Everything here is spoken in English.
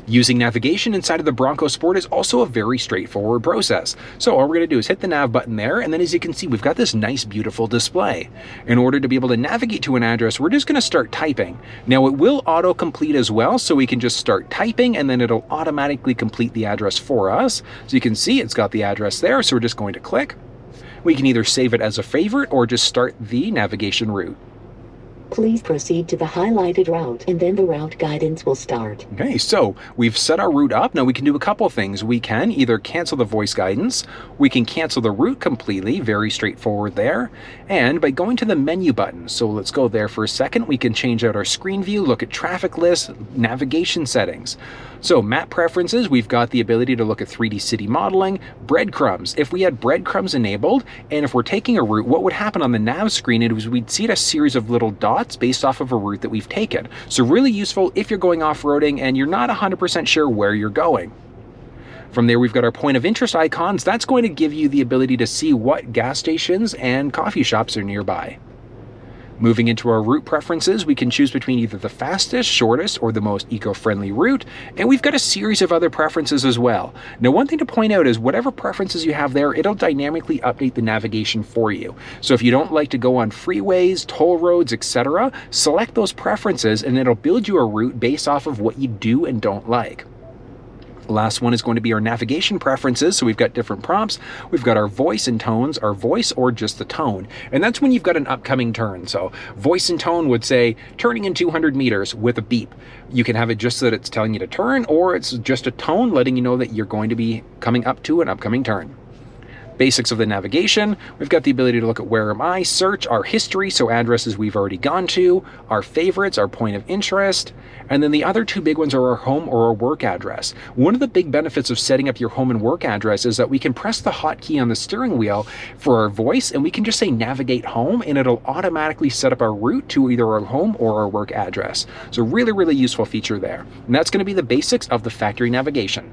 Using navigation inside of the Bronco Sport is also a very straightforward process. So all we're going to do is hit the nav button there, and then as you can see, we've got this nice, beautiful display. In order to be able to navigate to an address, we're just going to start typing. Now it will auto-complete as well, so we can just start typing, and then it'll automatically complete the address for us. So you can see it's got the address there, so we're just going to click. We can either save it as a favorite or just start the navigation route. Please proceed to the highlighted route, and then the route guidance will start. Okay, so we've set our route up. Now we can do a couple things. We can either cancel the voice guidance, we can cancel the route completely, very straightforward there, and by going to the menu button, so let's go there for a second, we can change out our screen view, look at traffic lists, navigation settings. So map preferences, we've got the ability to look at 3D city modeling, breadcrumbs. If we had breadcrumbs enabled, and if we're taking a route, what would happen on the nav screen is we'd see a series of little dots based off of a route that we've taken. So really useful if you're going off-roading and you're not 100% sure where you're going. From there, we've got our point of interest icons. That's going to give you the ability to see what gas stations and coffee shops are nearby. Moving into our route preferences, we can choose between either the fastest, shortest, or the most eco-friendly route, and we've got a series of other preferences as well. Now, one thing to point out is whatever preferences you have there, it'll dynamically update the navigation for you. So if you don't like to go on freeways, toll roads, etc., select those preferences and it'll build you a route based off of what you do and don't like. The last one is going to be our navigation preferences. So we've got different prompts. We've got our voice and tones, our voice or just the tone. And that's when you've got an upcoming turn. So voice and tone would say turning in 200 meters with a beep. You can have it just so that it's telling you to turn, or it's just a tone letting you know that you're going to be coming up to an upcoming turn. Basics of the navigation, we've got the ability to look at where am I, search, our history, so addresses we've already gone to, our favorites, our point of interest, and then the other two big ones are our home or our work address. One of the big benefits of setting up your home and work address is that we can press the hotkey on the steering wheel for our voice, and we can just say navigate home, and it'll automatically set up our route to either our home or our work address. So really, really useful feature there. And that's going to be the basics of the factory navigation.